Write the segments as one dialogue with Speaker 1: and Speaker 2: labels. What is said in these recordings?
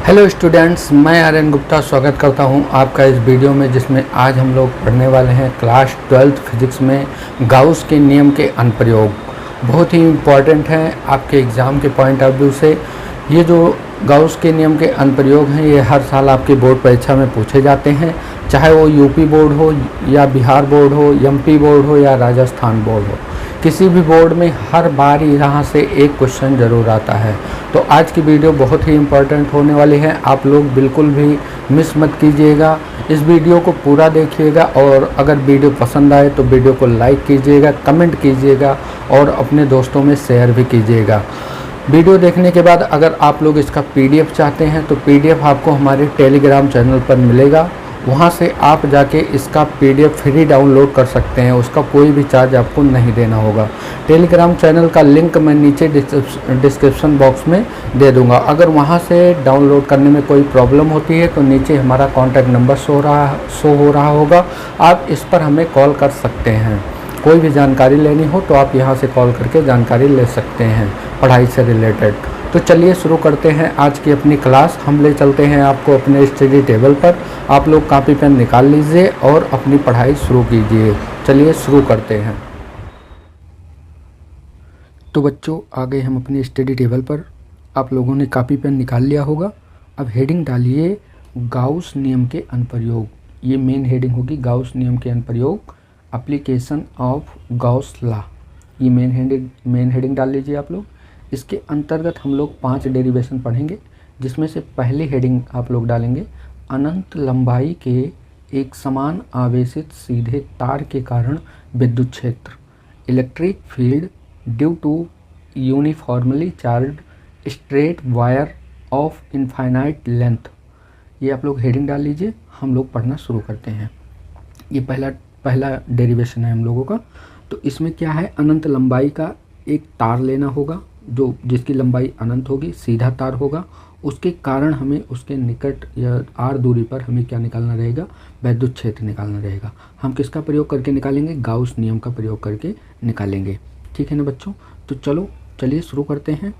Speaker 1: Hello students, मैं आर्यन गुप्ता स्वागत करता हूं आपका इस वीडियो में, जिसमें आज हम लोग पढ़ने वाले हैं क्लास 12th फिजिक्स में गाउस के नियम के अनुप्रयोग। बहुत ही इम्पॉर्टेंट हैं आपके एग्ज़ाम के पॉइंट ऑफ व्यू से। ये जो गाउस के नियम के अनुप्रयोग हैं ये हर साल आपकी बोर्ड परीक्षा में पूछे जाते हैं, चाहे वो यूपी बोर्ड हो या बिहार बोर्ड हो, एमपी बोर्ड हो या राजस्थान बोर्ड हो। किसी भी बोर्ड में हर बार यहाँ से एक क्वेश्चन ज़रूर आता है। तो आज की वीडियो बहुत ही इम्पोर्टेंट होने वाली है, आप लोग बिल्कुल भी मिस मत कीजिएगा। इस वीडियो को पूरा देखिएगा और अगर वीडियो पसंद आए तो वीडियो को लाइक कीजिएगा, कमेंट कीजिएगा और अपने दोस्तों में शेयर भी कीजिएगा। वीडियो देखने के बाद अगर आप लोग इसका PDF चाहते हैं तो PDF आपको हमारे टेलीग्राम चैनल पर मिलेगा, वहाँ से आप जाके इसका PDF फ्री डाउनलोड कर सकते हैं। उसका कोई भी चार्ज आपको नहीं देना होगा। टेलीग्राम चैनल का लिंक मैं नीचे डिस्क्रिप्शन बॉक्स में दे दूँगा। अगर वहाँ से डाउनलोड करने में कोई प्रॉब्लम होती है तो नीचे हमारा कॉन्टैक्ट नंबर शो हो रहा होगा, आप इस पर हमें कॉल कर सकते हैं। कोई भी जानकारी लेनी हो तो आप यहाँ से कॉल करके जानकारी ले सकते हैं पढ़ाई से रिलेटेड। तो चलिए शुरू करते हैं आज की अपनी क्लास। हम ले चलते हैं आपको अपने स्टडी टेबल पर। आप लोग कॉपी पेन निकाल लीजिए और अपनी पढ़ाई शुरू कीजिए। चलिए शुरू करते हैं। तो बच्चों, आ गए हम अपनी स्टडी टेबल पर। आप लोगों ने कॉपी पेन निकाल लिया होगा। अब हेडिंग डालिए गाउस नियम के अनुप्रयोग। ये मेन हेडिंग होगी, गाउस नियम के अनुप्रयोग, एप्लीकेशन ऑफ गाउस लॉ। ये मेन हेडिंग डाल लीजिए आप लोग। इसके अंतर्गत हम लोग 5 डेरिवेशन पढ़ेंगे, जिसमें से पहली हेडिंग आप लोग डालेंगे अनंत लंबाई के एक समान आवेशित सीधे तार के कारण विद्युत क्षेत्र, electric field due to uniformly charged straight wire of infinite length. ये आप लोग हेडिंग डाल लीजिए। हम लोग पढ़ना शुरू करते हैं। ये पहला डेरिवेशन है हम लोगों का। तो इसमें क्या है, अनंत लंबाई का एक तार लेना होगा, जिसकी लंबाई अनंत होगी, सीधा तार होगा। उसके कारण हमें उसके निकट या r दूरी पर हमें क्या निकालना रहेगा, विद्युत क्षेत्र निकालना रहेगा। हम किसका प्रयोग करके निकालेंगे, गाउस नियम का प्रयोग करके निकालेंगे। ठीक है ना बच्चों। तो चलिए शुरू करते हैं।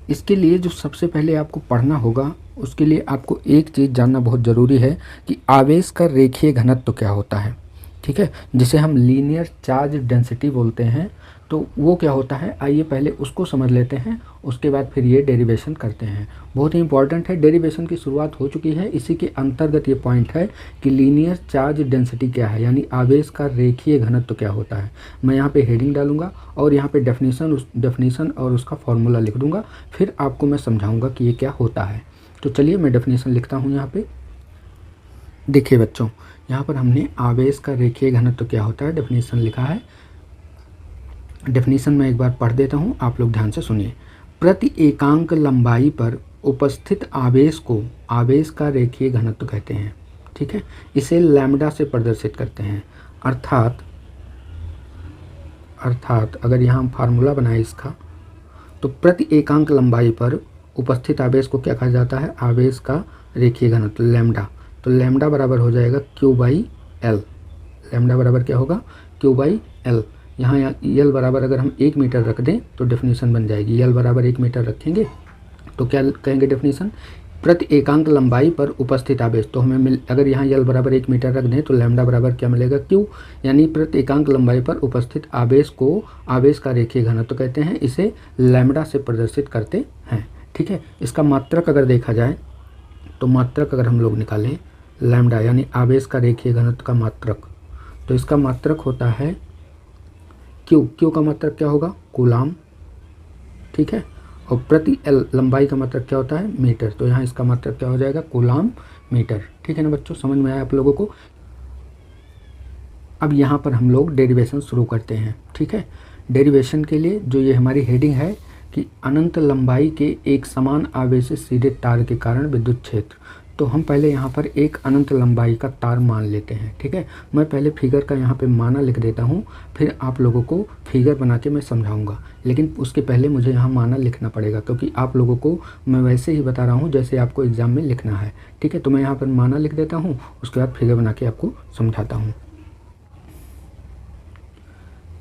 Speaker 1: इसके लिए जो सबसे पहले आपको पढ़ना होगा, उसके लिए आपको एक चीज़ जानना बहुत ज़रूरी है कि आवेश का रेखीय घनत्व क्या होता है। ठीक है, जिसे हम लीनियर चार्ज डेंसिटी बोलते हैं। तो वो क्या होता है, आइए पहले उसको समझ लेते हैं, उसके बाद फिर ये डेरिवेशन करते हैं। बहुत ही इंपॉर्टेंट है। डेरिवेशन की शुरुआत हो चुकी है। इसी के अंतर्गत ये पॉइंट है कि लीनियर चार्ज डेंसिटी क्या है, यानी आवेश का रेखीय घनत्व क्या होता है। मैं यहाँ पे हेडिंग डालूंगा और यहाँ पे डेफिनेशन और उसका फॉर्मूला लिख दूंगा। फिर आपको मैं समझाऊंगा कि ये क्या होता है। तो चलिए मैं डेफिनेशन लिखता हूँ यहाँ पे। देखिए बच्चों, यहाँ पर हमने आवेश का रेखीय घनत्व क्या होता है डेफिनेशन लिखा है। डेफिनेशन में एक बार पढ़ देता हूँ, आप लोग ध्यान से सुनिए। प्रति एकांक लंबाई पर उपस्थित आवेश को आवेश का रेखीय घनत्व कहते हैं। ठीक है, इसे लैम्ब्डा से प्रदर्शित करते हैं। अर्थात अगर यहाँ हम फार्मूला बनाए इसका, तो प्रति एकांक लंबाई पर उपस्थित आवेश को क्या कहा जाता है, आवेश का रेखीय घनत्व लैम्ब्डा। तो लैम्ब्डा बराबर हो जाएगा Q/L। लैम्ब्डा बराबर क्या होगा, Q/L। यहाँ L बराबर अगर हम 1 मीटर रख दें तो डेफिनेशन बन जाएगी। L बराबर 1 मीटर रखेंगे तो क्या कहेंगे डेफिनेशन, प्रति एकांक लंबाई पर उपस्थित आवेश। तो हमें अगर यहाँ L बराबर 1 मीटर रख दें तो लैम्ब्डा बराबर क्या मिलेगा, Q। यानी प्रति एकांक लंबाई पर उपस्थित आवेश को आवेश का रेखीय घनत्व कहते हैं। इसे लैम्ब्डा से प्रदर्शित करते हैं। ठीक है, इसका मात्रक अगर देखा जाए तो मात्रक अगर हम लोग निकालें लैम्ब्डा यानी आवेश का रेखीय घनत्व का मात्रक, तो इसका मात्रक होता है क्यू का मात्रक क्या होगा, कूलाम। ठीक है, और प्रति एल लंबाई का मात्रक क्या होता है, मीटर। तो यहाँ इसका मात्रक क्या हो जाएगा, कूलाम मीटर। ठीक है ना बच्चों, समझ में आया आप लोगों को। अब यहाँ पर हम लोग डेरिवेशन शुरू करते हैं। ठीक है, डेरिवेशन के लिए जो ये हमारी हेडिंग है कि अनंत लंबाई के एक समान आवेशित सीधे तार के कारण विद्युत क्षेत्र। तो हम पहले यहाँ पर एक अनंत लंबाई का तार मान लेते हैं। ठीक है, मैं पहले फिगर का यहाँ पे माना लिख देता हूँ, फिर आप लोगों को फिगर बना के मैं समझाऊंगा। लेकिन उसके पहले मुझे यहाँ माना लिखना पड़ेगा, क्योंकि आप लोगों को मैं वैसे ही बता रहा हूँ जैसे आपको एग्जाम में लिखना है। ठीक है, तो मैं यहाँ पर माना लिख देता हूँ, उसके बाद फिगर बना के आपको समझाता हूँ।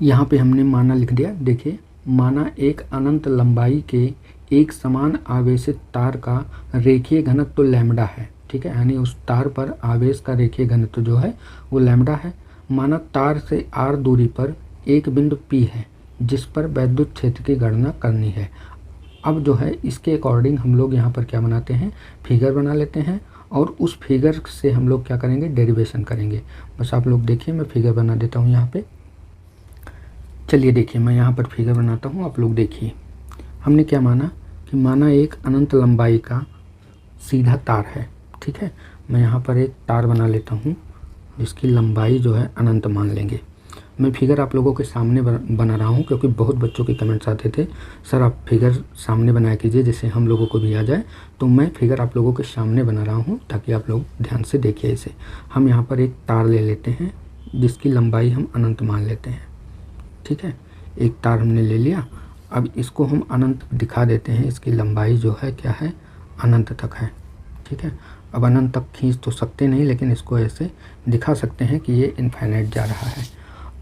Speaker 1: यहाँ पे हमने माना लिख दिया। देखिए, माना एक अनंत लंबाई के एक समान आवेशित तार का रेखीय घनत्व लैम्ब्डा है, ठीक है, यानी उस तार पर आवेश का रेखीय घनत्व जो है वो लैम्ब्डा है। माना तार से r दूरी पर एक बिंदु P है जिस पर वैद्युत क्षेत्र की गणना करनी है। अब जो है इसके अकॉर्डिंग हम लोग यहाँ पर क्या बनाते हैं, फिगर बना लेते हैं और उस फिगर से हम लोग क्या करेंगे, डेरिवेशन करेंगे। बस आप लोग देखिए, मैं फिगर बना देता हूँ यहाँ पे। चलिए देखिए, मैं यहाँ पर फिगर बनाता हूँ, आप लोग देखिए। हमने क्या माना कि माना एक अनंत लंबाई का सीधा तार है, ठीक है। मैं यहाँ पर एक तार बना लेता हूँ जिसकी लंबाई जो है अनंत मान लेंगे। मैं फिगर आप लोगों के सामने बना रहा हूँ क्योंकि बहुत बच्चों के कमेंट्स आते थे, सर आप फिगर सामने बनाया कीजिए जिससे हम लोगों को भी आ जाए। तो मैं फिगर आप लोगों के सामने बना रहा हूँ ताकि आप लोग ध्यान से देखिए इसे। हम यहाँ पर एक तार ले लेते हैं जिसकी लंबाई हम अनंत मान लेते हैं, ठीक है। एक तार हमने ले लिया। अब इसको हम अनंत दिखा देते हैं, इसकी लंबाई जो है क्या है, अनंत तक है, ठीक है। अब अनंत तक खींच तो सकते नहीं, लेकिन इसको ऐसे दिखा सकते हैं कि ये इनफाइनाइट जा रहा है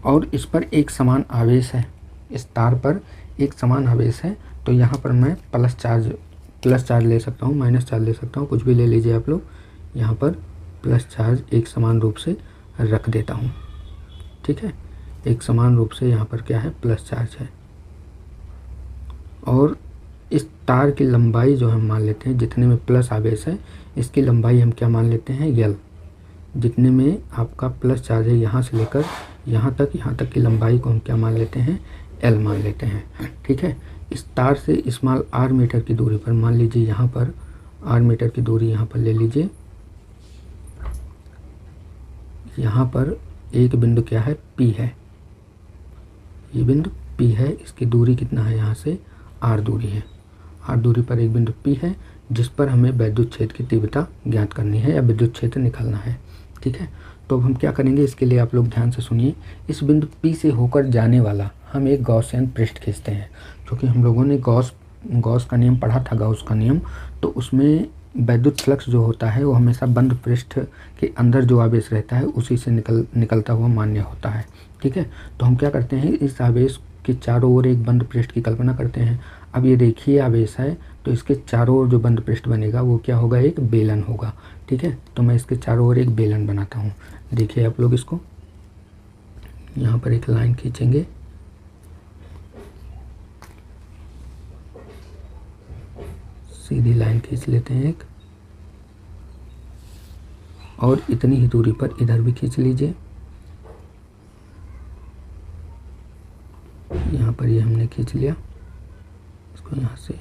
Speaker 1: और इस पर एक समान आवेश है, इस तार पर एक समान आवेश है। तो यहाँ पर मैं प्लस चार्ज ले सकता हूँ, माइनस चार्ज ले सकता हूँ, कुछ भी ले लीजिए आप लोग। यहाँ पर प्लस चार्ज एक समान रूप से रख देता हूँ, ठीक है। एक समान रूप से यहाँ पर क्या है, प्लस चार्ज है। और इस तार की लंबाई जो हम मान लेते हैं, जितने में प्लस आवेश है इसकी लंबाई हम क्या मान लेते हैं, L। जितने में आपका प्लस चार्ज है यहाँ से लेकर यहाँ तक की लंबाई को हम क्या मान लेते हैं, L मान लेते हैं, ठीक है। इस तार से स्मॉल r मीटर की दूरी पर, मान लीजिए यहाँ पर r मीटर की दूरी यहाँ पर ले लीजिए। यहाँ पर एक बिंदु क्या है, P है, ये बिंदु P है। इसकी दूरी कितना है, यहाँ से r दूरी है। r दूरी पर एक बिंदु P है जिस पर हमें विद्युत क्षेत्र की तीव्रता ज्ञात करनी है या विद्युत क्षेत्र निकालना है, ठीक है। तो अब हम क्या करेंगे, इसके लिए आप लोग ध्यान से सुनिए। इस बिंदु P से होकर जाने वाला हम एक गॉसियन पृष्ठ खींचते हैं, क्योंकि हम लोगों ने गॉस का नियम पढ़ा था, गॉस का नियम। तो उसमें वैद्युत फ्लक्स जो होता है वो हमेशा बंद पृष्ठ के अंदर जो आवेश रहता है उसी से निकलता हुआ मान्य होता है, ठीक है। तो हम क्या करते हैं, इस आवेश के चारों ओर एक बंद पृष्ठ की कल्पना करते हैं। अब ये देखिए आवेश है, तो इसके चारों ओर जो बंद पृष्ठ बनेगा वो क्या होगा, एक बेलन होगा, ठीक है। तो मैं इसके चारों ओर एक बेलन बनाता हूँ। देखिए आप लोग इसको, यहाँ पर एक लाइन खींचेंगे, सीधी लाइन खींच लेते हैं एक, और इतनी ही दूरी पर इधर भी खींच लीजिए। यहाँ पर ये हमने खींच लिया, इसको यहाँ से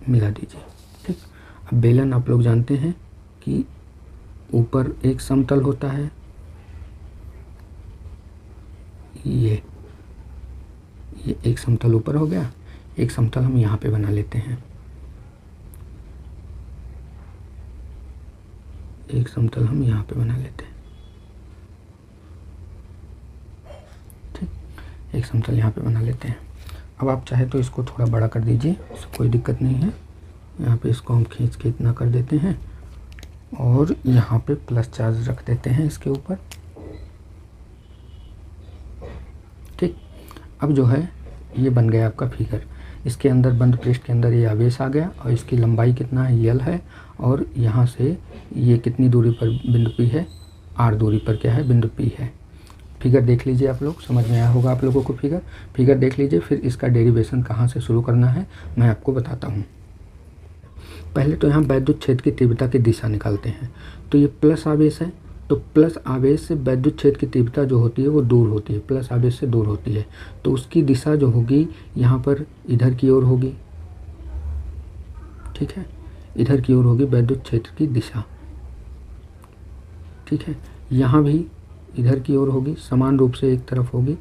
Speaker 1: मिला दीजिए, ठीक। अब बेलन आप लोग जानते हैं कि ऊपर एक समतल होता है, ये एक समतल ऊपर हो गया, एक समतल हम यहाँ पे बना लेते हैं, एक समतल हम यहाँ पे बना लेते हैं, ठीक। एक समतल यहाँ पे बना लेते हैं। अब आप चाहे तो इसको थोड़ा बड़ा कर दीजिए, इससे कोई दिक्कत नहीं है। यहाँ पे इसको हम खींच के इतना कर देते हैं और यहाँ पे प्लस चार्ज रख देते हैं इसके ऊपर, ठीक। अब जो है ये बन गया आपका फिगर। इसके अंदर बंद पृष्ठ के अंदर ये आवेश आ गया और इसकी लंबाई कितना है, L है। और यहाँ से ये कितनी दूरी पर बिंदु P है, R दूरी पर क्या है, बिंदु P है। फिगर देख लीजिए आप लोग, समझ में आया होगा आप लोगों को। फिगर देख लीजिए। फिर इसका डेरिवेशन कहाँ से शुरू करना है मैं आपको बताता हूँ। पहले तो यहाँ वैद्युत क्षेत्र की तीव्रता की दिशा निकालते हैं। तो ये प्लस आवेश है, तो प्लस आवेश से वैद्युत क्षेत्र की तीव्रता जो होती है वो दूर होती है, प्लस आवेश से दूर होती है। तो उसकी दिशा जो होगी यहाँ पर इधर की ओर होगी, ठीक है। इधर की ओर होगी वैद्युत क्षेत्र की दिशा, ठीक है। यहाँ भी इधर की ओर होगी, समान रूप से एक तरफ होगी,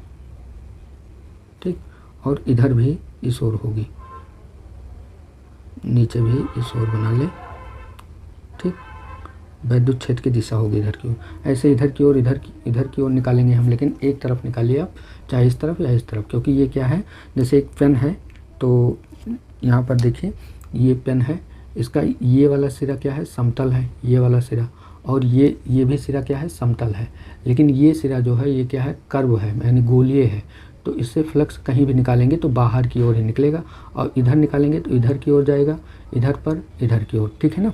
Speaker 1: ठीक। और इधर भी इस ओर होगी, नीचे भी इस ओर बना ले, ठीक। वैद्युत क्षेत्र की दिशा होगी इधर की ओर। ऐसे इधर की ओर निकालेंगे हम, लेकिन एक तरफ निकालिए आप, चाहे इस तरफ या इस तरफ, क्योंकि ये क्या है, जैसे एक पेन है तो यहाँ पर देखिए ये पेन है, इसका ये वाला सिरा क्या है, समतल है, ये वाला सिरा। और ये भी सिरा क्या है, समतल है। लेकिन ये सिरा जो है ये क्या है, कर्व है, यानी गोलीय है। तो इससे फ्लक्स कहीं भी निकालेंगे तो बाहर की ओर ही निकलेगा, और इधर निकालेंगे तो इधर की ओर जाएगा, इधर पर इधर की ओर, ठीक है ना।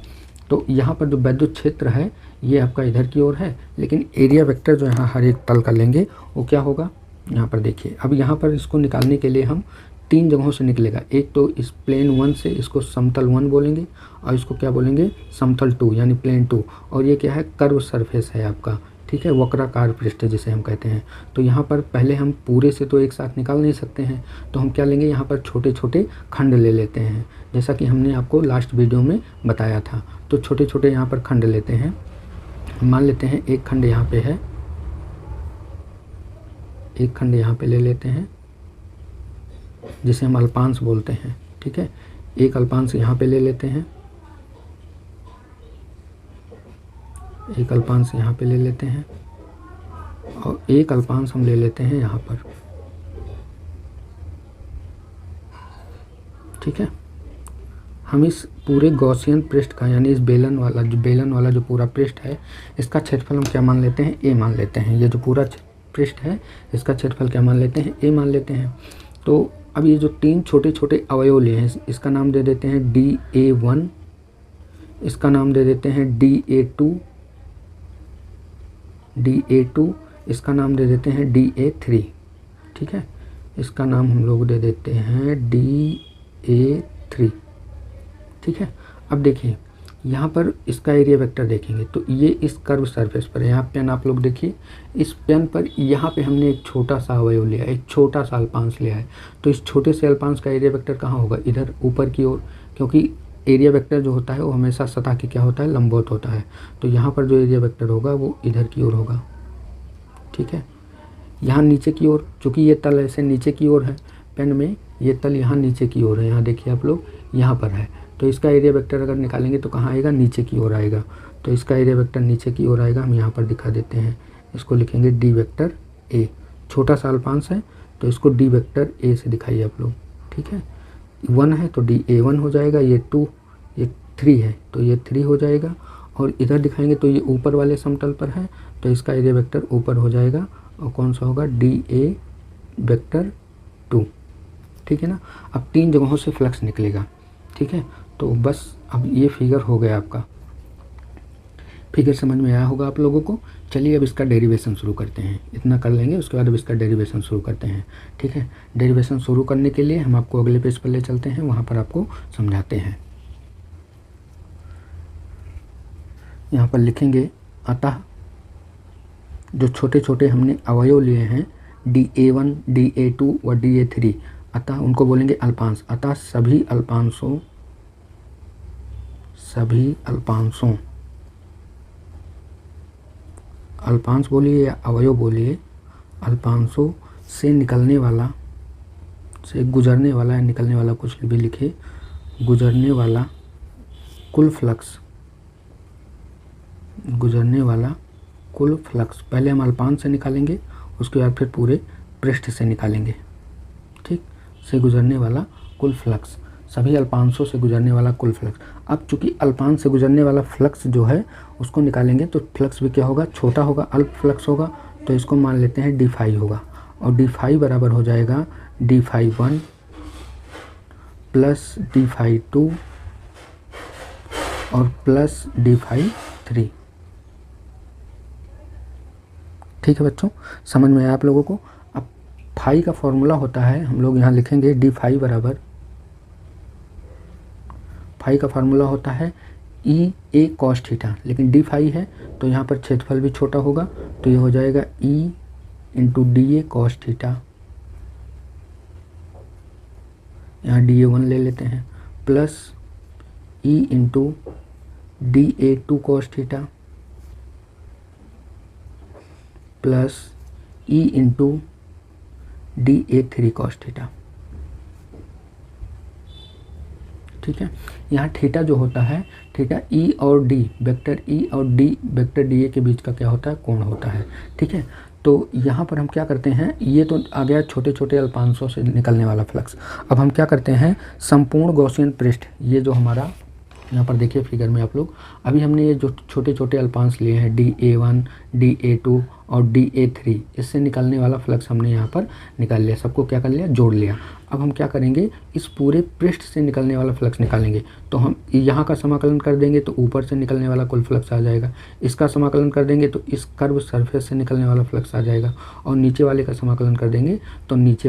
Speaker 1: तो यहाँ पर जो वैद्युत क्षेत्र है ये आपका इधर की ओर है, लेकिन एरिया वेक्टर जो यहाँ हर एक तल का लेंगे वो क्या होगा, यहाँ पर देखिए। अब यहाँ पर इसको निकालने के लिए हम 3 जगहों से निकलेगा। एक तो इस प्लेन 1 से इसको समतल 1 बोलेंगे, और इसको क्या बोलेंगे, समतल 2 यानी प्लेन 2। और ये क्या है, कर्व सरफेस है आपका, ठीक है, वक्राकार पृष्ठ जिसे हम कहते हैं। तो यहाँ पर पहले हम पूरे से तो एक साथ निकाल नहीं सकते हैं, तो हम क्या लेंगे, यहाँ पर छोटे छोटे खंड ले लेते हैं, जैसा कि हमने आपको लास्ट वीडियो में बताया था। तो छोटे छोटे यहाँ पर खंड लेते हैं। मान लेते हैं एक खंड यहाँ पे है, एक खंड यहाँ पे ले लेते हैं जिसे हम अल्पांश बोलते हैं, ठीक है। एक अल्पांश यहाँ पे ले लेते हैं, एक अल्पांश यहाँ पे ले लेते हैं, और एक अल्पांश हम ले लेते हैं यहाँ पर, ठीक है। हम इस पूरे गॉसियन पृष्ठ का यानी इस बेलन वाला जो पूरा पृष्ठ है इसका क्षेत्रफल हम क्या मान लेते हैं, ए मान लेते हैं। ये जो पूरा पृष्ठ है इसका क्षेत्रफल क्या मान लेते हैं, ए मान लेते हैं। तो अब ये जो 3 छोटे छोटे अवयव लिए हैं इसका नाम दे देते हैं DA1, इसका नाम दे देते हैं DA2, इसका नाम दे देते हैं DA3, ठीक है। इसका नाम हम लोग दे देते हैं DA3, ठीक है। अब देखिए यहाँ पर इसका एरिया वेक्टर देखेंगे तो ये इस कर्व सरफेस पर है। यहाँ पेन आप लोग देखिए, इस पेन पर यहाँ पे हमने एक छोटा सा अवयव लिया है, एक छोटा सा अल्पांश लिया है। तो इस छोटे से अल्पांश का एरिया वेक्टर कहाँ होगा, इधर ऊपर की ओर, क्योंकि एरिया वेक्टर जो होता है वो हमेशा सतह के क्या होता है, लंबवत होता है। तो यहाँ पर जो एरिया वेक्टर होगा वो इधर की ओर होगा, ठीक है। यहाँ नीचे की ओर, चूँकि ये तल ऐसे नीचे की ओर है पेन में, ये तल यहाँ नीचे की ओर है, यहाँ देखिए आप लोग यहाँ पर है। तो इसका एरिया वेक्टर अगर निकालेंगे तो कहाँ आएगा, नीचे की ओर आएगा। तो इसका एरिया वेक्टर नीचे की ओर आएगा। हम यहाँ पर दिखा देते हैं, इसको लिखेंगे D वेक्टर A। छोटा सा अल्पांश है तो इसको D वेक्टर A से दिखाइए आप लोग, ठीक है। 1 है तो DA1 हो जाएगा, ये 2, ये 3 है तो ये 3 हो जाएगा। और इधर दिखाएंगे तो ये ऊपर वाले समतल पर है तो इसका एरिया वेक्टर ऊपर हो जाएगा, और कौन सा होगा, DA वेक्टर 2, ठीक है ना। अब 3 जगहों से फ्लक्स निकलेगा, ठीक है। तो बस अब ये फिगर हो गया आपका, फिगर समझ में आया होगा आप लोगों को। चलिए अब इसका डेरिवेशन शुरू करते हैं, इतना कर लेंगे उसके बाद अब इसका डेरिवेशन शुरू करते हैं, ठीक है। डेरिवेशन शुरू करने के लिए हम आपको अगले पेज पर ले चलते हैं, वहाँ पर आपको समझाते हैं। यहाँ पर लिखेंगे, अतः जो छोटे छोटे हमने अवयव लिए हैं DA1, DA2 व DA3, अतः उनको बोलेंगे अल्पांश। अतः सभी अल्पांशों, अल्पांश बोलिए या अवयव बोलिए, अल्पांशों से निकलने वाला, से गुजरने वाला या निकलने वाला, कुछ भी लिखे, गुजरने वाला कुल फ्लक्स, गुजरने वाला कुल फ्लक्स। पहले हम अल्पांश से निकालेंगे, उसके बाद फिर पूरे पृष्ठ से निकालेंगे, ठीक। से गुजरने वाला कुल फ्लक्स, सभी अल्पांशों से गुजरने वाला कुल फ्लक्स। अब चूंकि अल्पांश से गुजरने वाला फ्लक्स जो है उसको निकालेंगे तो फ्लक्स भी क्या होगा, छोटा होगा, अल्प फ्लक्स होगा। तो इसको मान लेते हैं d∅ होगा, और d∅ बराबर हो जाएगा d∅1 प्लस d∅2 और प्लस d∅3, ठीक है बच्चों, समझ में आया आप लोगों को। अब फाई का फॉर्मूला होता है, हम लोग यहाँ लिखेंगे d∅ बराबर, फाई का फार्मूला होता है E A cos थीटा, लेकिन d∅ है तो यहाँ पर क्षेत्रफल भी छोटा होगा, तो ये हो जाएगा E into DA cos theta. यहाँ DA1 ले लेते हैं, plus E into DA2 cos theta, plus E into DA3 cos theta, ठीक है। यहाँ थीटा जो होता है, थीटा E और D, वेक्टर E और D वेक्टर DA के बीच का क्या होता है, कोण होता है, ठीक है। तो यहाँ पर हम क्या करते हैं, ये तो आ गया छोटे छोटे अल्पांशों से निकलने वाला फ्लक्स। अब हम क्या करते हैं, संपूर्ण गॉसियन पृष्ठ, ये जो हमारा यहाँ पर देखिए फिगर में आप लोग, अभी हमने ये जो छोटे छोटे अल्पांश लिए हैं DA1, DA2 और DA3 इससे निकलने वाला फ्लक्स हमने यहाँ पर निकाल लिया, सबको क्या कर लिया, जोड़ लिया। अब हम क्या करेंगे, इस पूरे पृष्ठ से निकलने वाला फ्लक्स निकालेंगे। तो हम यहाँ का समाकलन कर देंगे तो ऊपर से निकलने वाला कुल फ्लक्स आ जाएगा, इसका समाकलन कर देंगे तो इस कर्व सरफेस से निकलने वाला फ्लक्स आ जाएगा, और नीचे वाले का समाकलन कर देंगे तो नीचे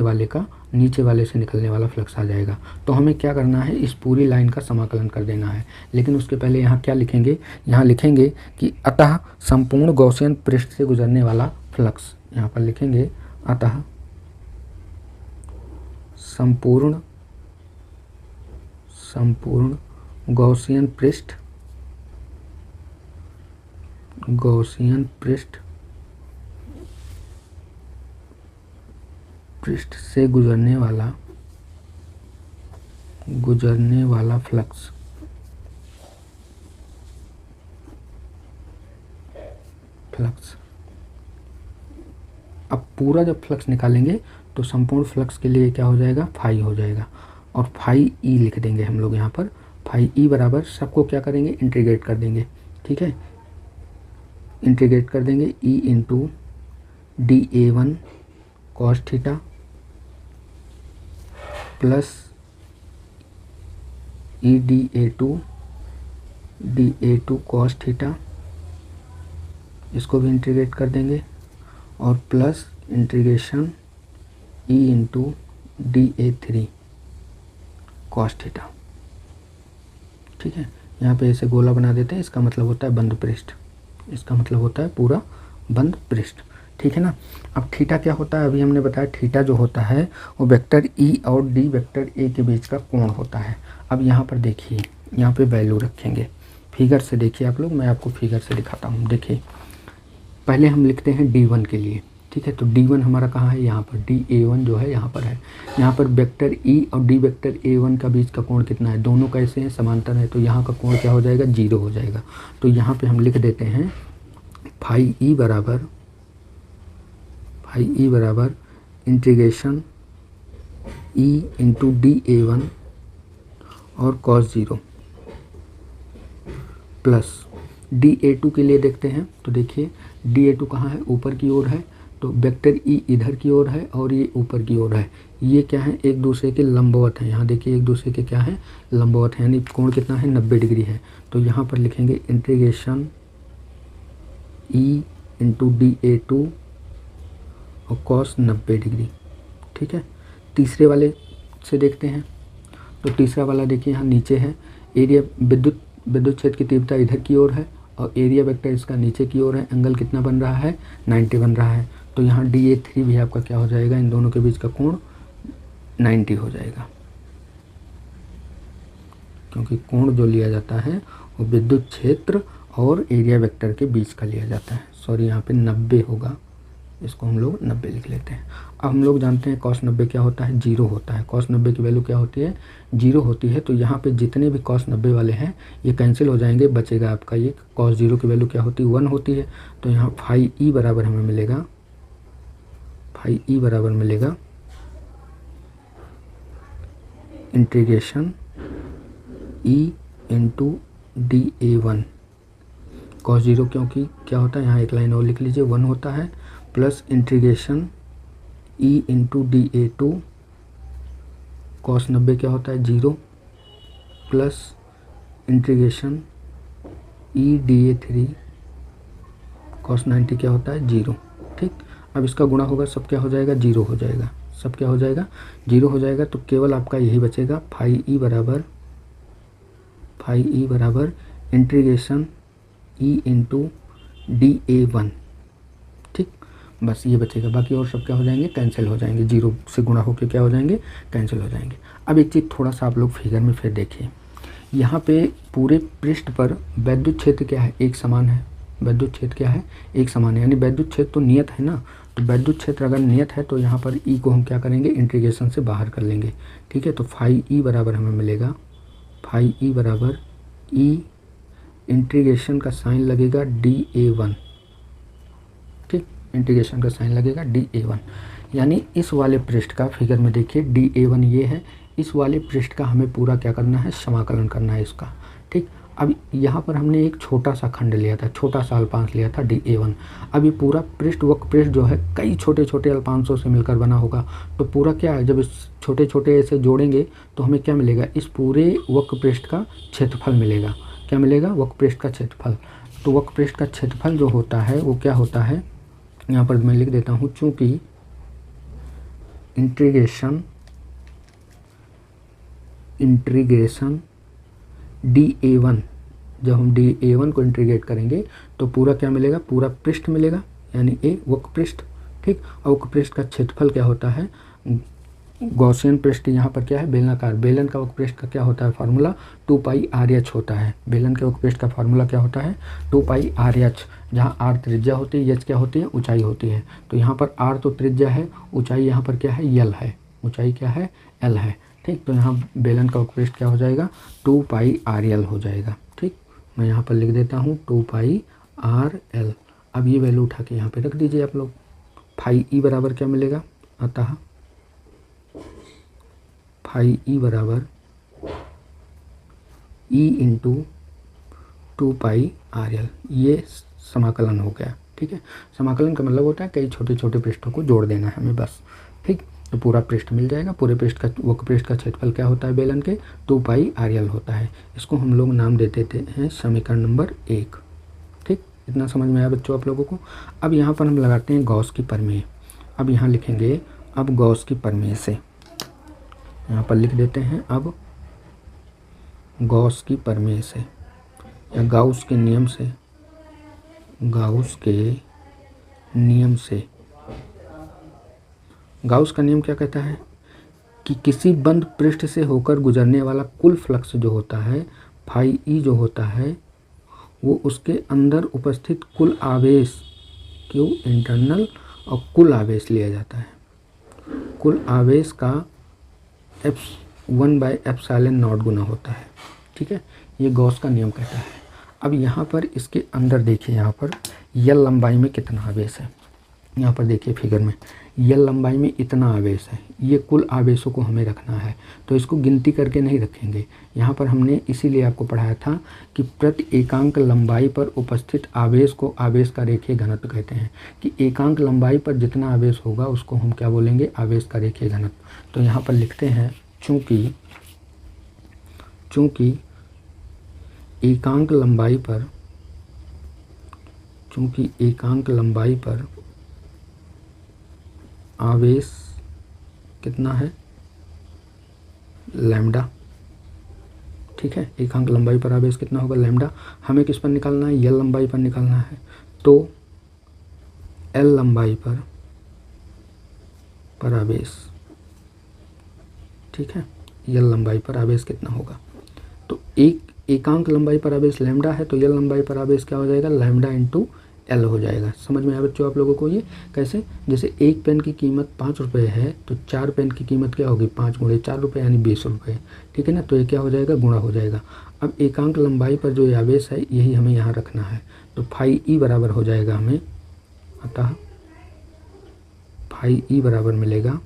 Speaker 1: वाले से निकलने वाला फ्लक्स आ जाएगा। तो हमें क्या करना है, इस पूरी लाइन का समाकलन कर देना है। लेकिन उसके पहले यहाँ क्या लिखेंगे, यहाँ लिखेंगे कि अतः संपूर्ण गॉसियन पृष्ठ से गुजरने वाला फ्लक्स, यहाँ पर लिखेंगे अतः संपूर्ण गॉसियन पृष्ठ से गुजरने वाला फ्लक्स अब पूरा जब फ्लक्स निकालेंगे तो संपूर्ण फ्लक्स के लिए क्या हो जाएगा, फाई हो जाएगा, और फाई ई लिख देंगे हम लोग यहाँ पर। फाई ई बराबर सबको क्या करेंगे, इंटीग्रेट कर देंगे, ठीक है, इंटीग्रेट कर देंगे E into DA1 cos theta plus E DA2 cos theta, इसको भी इंटीग्रेट कर देंगे, और plus integration E into DA3 cos theta. ठीक है, यहाँ पे ऐसे गोला बना देते हैं, इसका मतलब होता है बंद पृष्ठ, इसका मतलब होता है पूरा बंद पृष्ठ, ठीक है ना। अब थीटा क्या होता है, अभी हमने बताया थीटा जो होता है वो वेक्टर ई और डी वेक्टर ए के बीच का कोण होता है। अब यहाँ पर देखिए, यहाँ पे वैल्यू रखेंगे, फिगर से देखिए आप लोग, मैं आपको फिगर से दिखाता हूँ। देखिए पहले हम लिखते हैं D1 के लिए, ठीक है, तो D1 हमारा कहाँ है, यहाँ पर DA1 जो है यहाँ पर है। यहाँ पर वेक्टर E और D वेक्टर A1 का बीच का कोण कितना है, दोनों कैसे हैं, समांतर है, तो यहाँ का कोण क्या हो जाएगा, 0 हो जाएगा। तो यहाँ पे हम लिख देते हैं फाई ई बराबर इंटीग्रेशन E इंटू DA1 और cos 0 प्लस DA2 के लिए देखते हैं। तो देखिए DA2 कहाँ है, ऊपर की ओर है, तो वेक्टर E इधर की ओर है और ये ऊपर की ओर है, ये क्या है, एक दूसरे के लंबवत है। यहाँ देखिए एक दूसरे के क्या है, लंबवत है, यानी कोण कितना है, 90 डिग्री है। तो यहाँ पर लिखेंगे इंटीग्रेशन E इंटू DA2 और cos 90 डिग्री, ठीक है। तीसरे वाले से देखते हैं, तो तीसरा वाला देखिए यहाँ नीचे है, एरिया विद्युत क्षेत्र की तीव्रता इधर की ओर है और एरिया वेक्टर इसका नीचे की ओर है, एंगल कितना बन रहा है, 90 बन रहा है। तो यहाँ DA3 भी आपका क्या हो जाएगा, इन दोनों के बीच का कोण 90 हो जाएगा, क्योंकि कोण जो लिया जाता है वो विद्युत क्षेत्र और एरिया वेक्टर के बीच का लिया जाता है। सॉरी, यहाँ पे 90 होगा, इसको हम लोग 90 लिख लेते हैं। अब हम लोग जानते हैं cos 90 क्या होता है, 0 होता है। cos 90 की वैल्यू क्या होती है, 0 होती है। तो यहाँ पे जितने भी cos 90 वाले हैं ये कैंसिल हो जाएंगे, बचेगा आपका ये cos 0 की वैल्यू क्या होती है, 1 होती है। तो यहाँ फाई ई बराबर हमें मिलेगा, integration E into DA1 cos 0, क्योंकि क्या होता है, यहाँ एक लाइन और लिख लीजिए, 1 होता है, plus integration E into DA2 cos 90 क्या होता है, 0, plus integration E DA3 cos 90 क्या होता है, 0, ठीक। अब इसका गुणा होगा, सब क्या हो जाएगा, 0 हो जाएगा, सब क्या हो जाएगा, 0 हो जाएगा। तो केवल आपका यही बचेगा, फाई ई बराबर इंटीग्रेशन E इंटू DA1, ठीक, बस ये बचेगा। बाकी और सब क्या हो जाएंगे, कैंसिल हो जाएंगे, 0 से गुणा होकर क्या हो जाएंगे, कैंसिल हो जाएंगे। अब एक चीज़ थोड़ा सा आप लोग फिगर में फिर देखिए, यहाँ पे पूरे पृष्ठ पर वैद्युत क्षेत्र क्या है, एक समान है, वैद्युत क्षेत्र क्या है, एक समान है, यानी वैद्युत क्षेत्र तो नियत है ना। तो वैद्युत क्षेत्र अगर नियत है तो यहाँ पर E को हम क्या करेंगे, इंटीग्रेशन से बाहर कर लेंगे, ठीक है। तो फाई ई बराबर हमें मिलेगा, फाई ई बराबर E इंटीग्रेशन का साइन लगेगा DA1, ठीक, इंटीग्रेशन का साइन लगेगा DA1, यानी इस वाले पृष्ठ का, फिगर में देखिए DA1 ये है, इस वाले पृष्ठ का हमें पूरा क्या करना है, समाकलन करना है इसका, ठीक। अब यहाँ पर हमने एक छोटा सा खंड लिया था, छोटा सा अल्पांश लिया था dA1। अब ये पूरा पृष्ठ वक्र पृष्ठ जो है कई छोटे छोटे अल्पांशों से मिलकर बना होगा, तो पूरा क्या है, जब इस छोटे छोटे ऐसे जोड़ेंगे तो हमें क्या मिलेगा, इस पूरे वक्र पृष्ठ का क्षेत्रफल मिलेगा। क्या मिलेगा, वक्र पृष्ठ का क्षेत्रफल। तो वक्र पृष्ठ का क्षेत्रफल जो होता है वो क्या होता है, यहाँ पर मैं लिख देता हूँ, चूँकि इंटीग्रेशन dA1, जब हम dA1 को इंटीग्रेट करेंगे तो पूरा क्या मिलेगा, पूरा पृष्ठ मिलेगा, यानी ए वक्र पृष्ठ। ठीक, और वक्र पृष्ठ का क्षेत्रफल क्या होता है, गॉसियन पृष्ठ यहाँ पर क्या है, बेलनाकार। बेलन का वक्र पृष्ठ का क्या होता है फार्मूला, 2πr(h) होता है। बेलन के वक्र पृष्ठ का फार्मूला क्या होता है, 2πr(h), जहाँ r त्रिज्या होती है, h क्या होती है, ऊंचाई होती है। तो यहाँ पर r तो त्रिज्या है, ऊंचाई यहाँ पर क्या है, l है, ऊंचाई क्या है, l है। ठीक, तो यहाँ बेलन का वक्र पृष्ठ क्या हो जाएगा, 2πrl हो जाएगा। ठीक, मैं यहाँ पर लिख देता हूँ 2πrl। अब ये वैल्यू उठा के यहाँ पे रख दीजिए आप लोग। फाई ई बराबर क्या मिलेगा, अतः फाई ई बराबर ई इंटू 2πrl, ये समाकलन हो गया। ठीक है, समाकलन का मतलब होता है कई छोटे छोटे पृष्ठों को जोड़ देना है हमें बस। ठीक, तो पूरा पृष्ठ मिल जाएगा। पूरे पृष्ठ का वक्र पृष्ठ का क्षेत्रफल क्या होता है बेलन के, 2πrl होता है। इसको हम लोग नाम देते हैं समीकरण नंबर 1। ठीक, इतना समझ में आया बच्चों आप लोगों को। अब यहाँ पर हम लगाते हैं गॉस की प्रमेय। अब यहाँ लिखेंगे, अब गॉस की प्रमेय से यहाँ पर लिख देते हैं, अब गॉस की प्रमेय से या गाउस के नियम से, गाउस के नियम से। गाउस का नियम क्या कहता है कि किसी बंद पृष्ठ से होकर गुजरने वाला कुल फ्लक्स जो होता है, फाई ई जो होता है, वो उसके अंदर उपस्थित कुल आवेश क्यू इंटरनल और कुल आवेश लिया जाता है। कुल आवेश का F1/ε0 गुना होता है। ठीक है, ये गॉस का नियम कहता है। अब यहाँ पर इसके अंदर देखिए, यहाँ पर यल लंबाई में कितना आवेश है, यहाँ पर देखिए फिगर में, यल लंबाई में इतना आवेश है। ये कुल आवेशों को हमें रखना है, तो इसको गिनती करके नहीं रखेंगे। यहाँ पर हमने इसीलिए आपको पढ़ाया था कि प्रति एकांक लंबाई पर उपस्थित आवेश को आवेश का रेखीय घनत्व कहते हैं, कि एकांक लंबाई पर जितना आवेश होगा उसको हम क्या बोलेंगे, आवेश का रेखीय घनत्व। तो यहाँ पर लिखते हैं, चूँकि एकांक लंबाई पर आवेश कितना है, लैम्डा। ठीक है, एकांक लंबाई पर आवेश कितना होगा, लैम्डा। हमें किस पर निकालना है, यल लंबाई पर निकालना है। तो एल लंबाई पर आवेश, ठीक है, यल लंबाई पर आवेश कितना होगा, तो एकांक लंबाई पर आवेश लैम्डा है, तो यल लंबाई पर आवेश क्या हो जाएगा, लैम्डा इंटू एल हो जाएगा। समझ में आया बच्चों आप लोगों को ये कैसे, जैसे एक पेन की कीमत 5 रुपये है तो 4 पेन की कीमत क्या होगी, 5 गुणे 4 रुपये यानी 20 रुपये। ठीक है ना, तो ये क्या हो जाएगा, गुणा हो जाएगा। अब एकांक लंबाई पर जो आवेश है यही हमें यहाँ रखना है, तो फाई ई बराबर हो जाएगा हमें, अतः फाई ई बराबर मिलेगा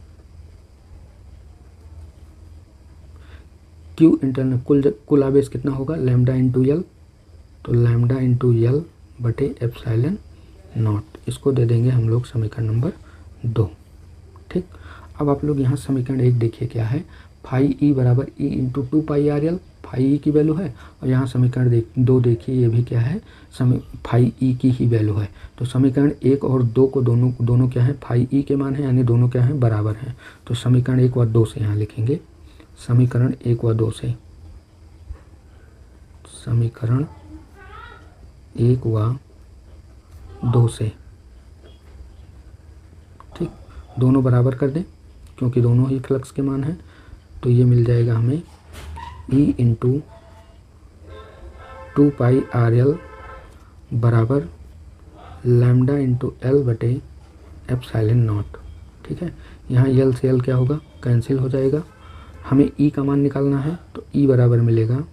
Speaker 1: क्यू इंटरनल, कुल आवेश कितना होगा, लैम्डा इंटू यल, तो लैम्डा इंटू यल बटे एप्सिलॉन नॉट। इसको दे देंगे हम लोग समीकरण नंबर 2। ठीक, अब आप लोग यहाँ समीकरण 1 देखिए क्या है, फाई ई बराबर E into 2πrl, phi E की वैल्यू है। और यहाँ समीकरण 2 देखिए, ये भी क्या है, फाई ई की ही वैल्यू है। तो समीकरण 1 और 2 को दोनों क्या है, फाई ई के मान है, यानी दोनों क्या है, बराबर हैं। तो समीकरण 1 व 2 से यहाँ लिखेंगे, समीकरण 1 व 2 से, समीकरण 1 व 2 से, ठीक, दोनों बराबर कर दें क्योंकि दोनों ही फ्लक्स के मान हैं। तो ये मिल जाएगा हमें ई इंटू 2πrl बराबर लैम्डा इंटू एल बटे एप्सिलॉन नॉट। ठीक है, यहाँ यल से एल क्या होगा, कैंसिल हो जाएगा। हमें ई का मान निकालना है, तो ई बराबर मिलेगा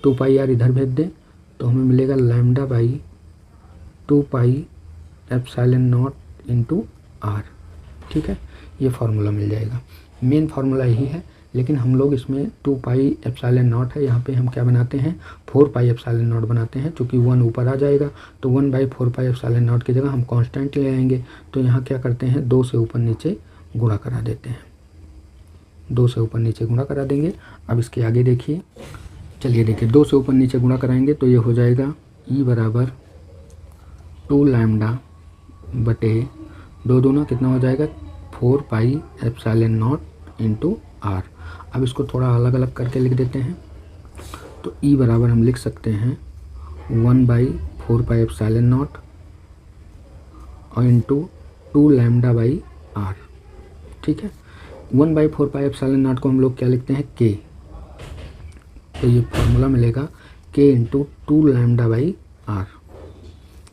Speaker 1: 2πr इधर भेज दें तो हमें मिलेगा lambda by 2π epsilon naught into R. ठीक है, ये फार्मूला मिल जाएगा। मेन फार्मूला यही है लेकिन हम लोग इसमें 2 पाई एप्सिलॉन नॉट है, यहाँ पे हम क्या बनाते हैं 4 पाई एप्सिलॉन नॉट बनाते हैं, चूँकि 1 ऊपर आ जाएगा तो 1/4 पाई एप्सिलॉन नॉट की जगह हम कांस्टेंट ले आएंगे। तो यहाँ क्या करते हैं 2 से ऊपर नीचे गुणा करा देते हैं, 2 से ऊपर नीचे गुणा करा देंगे। अब इसके आगे देखिए, चलिए देखिए 2 से ऊपर नीचे गुणा कराएंगे तो ये हो जाएगा ई बराबर 2 लैम्डा बटे 2 दूना कितना हो जाएगा 4 pi epsilon naught into R. अब इसको थोड़ा अलग अलग करके लिख देते हैं। तो ई बराबर हम लिख सकते हैं 1/4 पाई एप्सिलॉन नॉट और इंटू 2 लैम्डा बाई आर। ठीक है, 1/4 पाई एप्सिलॉन नॉट को हम लोग क्या लिखते हैं के, तो ये फॉर्मूला मिलेगा के इंटू 2 लैम्डा बाई आर,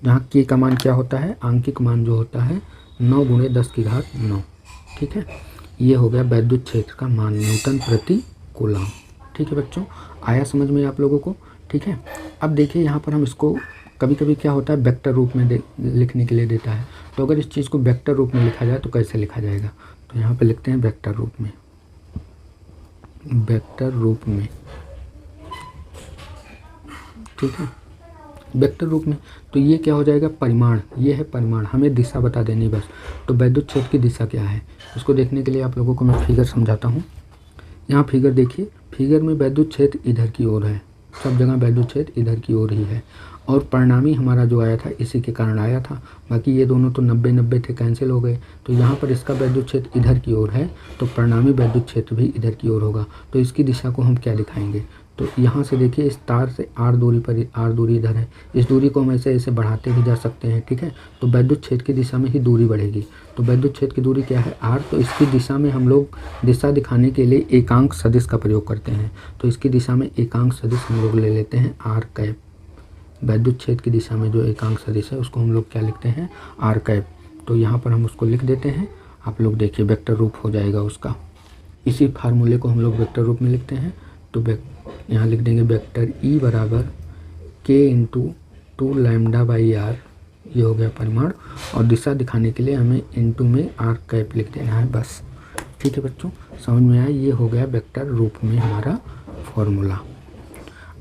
Speaker 1: जहाँ के का मान क्या होता है आंकिक मान जो होता है 9 × 10⁹। ठीक है, ये हो गया वैद्युत क्षेत्र का मान न्यूटन प्रति कूलम। ठीक है बच्चों, आया समझ में आप लोगों को। ठीक है, अब देखिए यहाँ पर हम इसको कभी कभी क्या होता है वेक्टर रूप में लिखने के लिए देता है। तो अगर इस चीज़ को वेक्टर रूप में लिखा जाए तो कैसे लिखा जाएगा, तो यहाँ पे लिखते हैं वेक्टर रूप में, वेक्टर रूप में। ठीक है, वेक्टर रूप में तो ये क्या हो जाएगा परिमाण, ये है परिमाण, हमें दिशा बता देनी बस। तो वैद्युत क्षेत्र की दिशा क्या है उसको देखने के लिए आप लोगों को मैं फिगर समझाता हूँ। यहाँ फिगर देखिए, फिगर में वैद्युत क्षेत्र इधर की ओर है, सब जगह वैद्युत क्षेत्र इधर की ओर ही है, और परिणामी हमारा जो आया था इसी के कारण आया था। बाकी ये दोनों तो 90-90 थे, कैंसिल हो गए। तो यहाँ पर इसका वैद्युत क्षेत्र इधर की ओर है तो परिणामी वैद्युत क्षेत्र भी इधर की ओर होगा। तो इसकी दिशा को हम क्या दिखाएंगे, तो यहाँ से देखिए इस तार से आर दूरी पर, आर दूरी इधर है, इस दूरी को हम ऐसे ऐसे बढ़ाते भी जा सकते हैं। ठीक है, तो वैद्युत क्षेत्र की दिशा में ही दूरी बढ़ेगी। तो वैद्युत क्षेत्र की दूरी क्या है आर, तो इसकी दिशा में हम लोग दिशा दिखाने के लिए एकांक सदिश का प्रयोग करते हैं। तो इसकी दिशा में एकांक सदिश हम लोग ले लेते हैं आर कैप। वैद्युत क्षेत्र की दिशा में जो एकांक सदिश है उसको हम लोग क्या लिखते हैं आर कैप। तो यहाँ पर हम उसको लिख देते हैं, आप लोग देखिए वेक्टर रूप हो जाएगा उसका। इसी फार्मूले को हम लोग वेक्टर रूप में लिखते हैं। तो यहाँ लिख देंगे वेक्टर ई बराबर के इंटू 2 लैम्डा बाई आर, ये हो गया परिमाण, और दिशा दिखाने के लिए हमें इंटू में आर कैप लिख देना है बस। ठीक है बच्चों, समझ में आया, ये हो गया वेक्टर रूप में हमारा फॉर्मूला।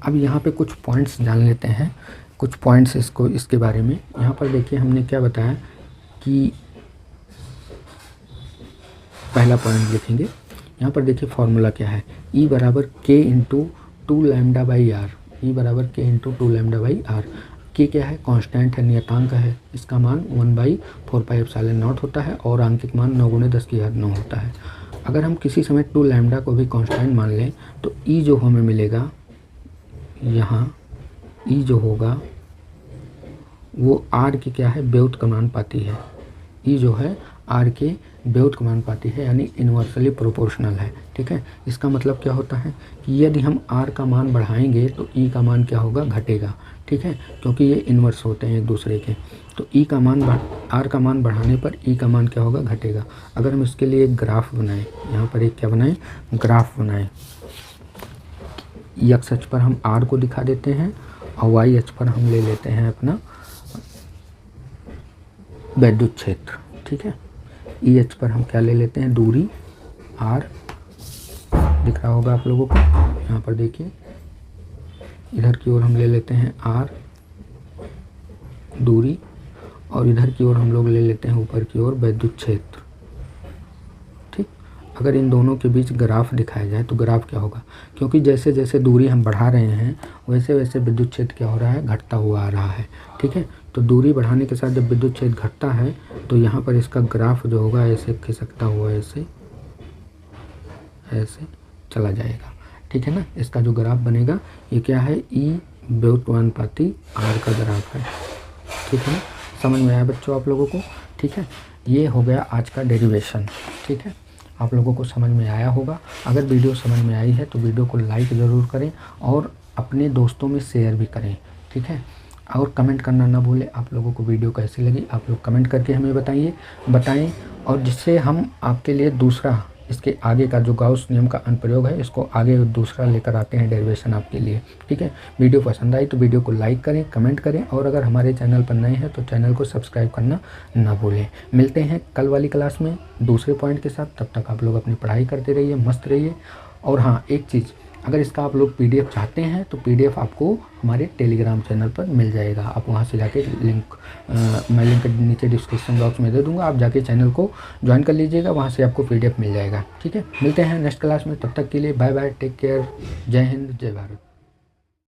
Speaker 1: अब यहाँ पे कुछ पॉइंट्स जान लेते हैं, कुछ पॉइंट्स इसको इसके बारे में। यहाँ पर देखिए हमने क्या बताया कि पहला पॉइंट लिखेंगे, यहाँ पर देखिए फॉर्मूला क्या है, ई बराबर के इंटू 2 लैम्डा बाई आर, ई बराबर के इंटू 2 लैम्डा बाई आर। के क्या है कांस्टेंट है, नियतांक है, इसका मान 1/4 पाई एप्सिलॉन नॉट होता है और आंकिक मान 9 × 10⁹ होता है। अगर हम किसी समय 2 लैम्डा को भी कांस्टेंट मान लें तो ई जो हमें मिलेगा, यहाँ ई जो होगा वो आर की क्या है व्युत्क्रमानुपाती है, ई जो है आर के व्युत्क्रमानुपाती है, यानी इन्वर्सली प्रोपोर्शनल है। ठीक है, इसका मतलब क्या होता है कि यदि हम आर का मान बढ़ाएंगे तो ई का मान क्या होगा घटेगा। ठीक है, क्योंकि ये इन्वर्स होते हैं एक दूसरे के। तो ई का मान आर का मान बढ़ाने पर ई का मान क्या होगा घटेगा। अगर हम इसके लिए एक ग्राफ बनाएं, यहाँ पर एक क्या बनाएं ग्राफ बनाएं, एक्स अक्ष पर हम आर को दिखा देते हैं और वाई अक्ष पर हम ले लेते हैं अपना वैद्युत क्षेत्र। ठीक है, ई अक्ष पर हम क्या ले लेते हैं दूरी आर, दिख रहा होगा आप लोगों को, यहाँ पर देखिए इधर की ओर हम ले लेते हैं आर दूरी, और इधर की ओर हम लोग ले लेते हैं ऊपर की ओर वैद्युत क्षेत्र। ठीक, अगर इन दोनों के बीच ग्राफ दिखाया जाए तो ग्राफ क्या होगा, क्योंकि जैसे जैसे दूरी हम बढ़ा रहे हैं वैसे वैसे विद्युत क्षेत्र क्या हो रहा है घटता हुआ आ रहा है। ठीक है, तो दूरी बढ़ाने के साथ जब विद्युत क्षेत्र घटता है तो यहाँ पर इसका ग्राफ जो होगा ऐसे खिसकता हुआ ऐसे ऐसे चला जाएगा। ठीक है ना, इसका जो ग्राफ बनेगा ये क्या है ई व्युत्क्रमानुपाती आर का ग्राफ है। ठीक है ना, समझ में आया बच्चों आप लोगों को। ठीक है, ये हो गया आज का डेरिवेशन। ठीक है, आप लोगों को समझ में आया होगा। अगर वीडियो समझ में आई है तो वीडियो को लाइक ज़रूर करें और अपने दोस्तों में शेयर भी करें। ठीक है, और कमेंट करना ना भूलें, आप लोगों को वीडियो कैसी लगी आप लोग कमेंट करके हमें बताएं, और जिससे हम आपके लिए दूसरा इसके आगे का जो गाउस नियम का अनुप्रयोग है इसको आगे दूसरा लेकर आते हैं डेरिवेशन आपके लिए। ठीक है, वीडियो पसंद आई तो वीडियो को लाइक करें, कमेंट करें, और अगर हमारे चैनल पर नए हैं तो चैनल को सब्सक्राइब करना ना भूलें। मिलते हैं कल वाली क्लास में दूसरे पॉइंट के साथ, तब तक आप लोग अपनी पढ़ाई करते रहिए, मस्त रहिए। और हाँ, एक चीज़, अगर इसका आप लोग PDF चाहते हैं तो PDF आपको हमारे टेलीग्राम चैनल पर मिल जाएगा। आप वहाँ से जाके लिंक मैं लिंक नीचे डिस्क्रिप्शन बॉक्स में दे दूँगा, आप जाके चैनल को ज्वाइन कर लीजिएगा, वहाँ से आपको PDF मिल जाएगा। ठीक है, मिलते हैं नेक्स्ट क्लास में, तब तक के लिए बाय बाय, टेक केयर, जय हिंद, जय भारत।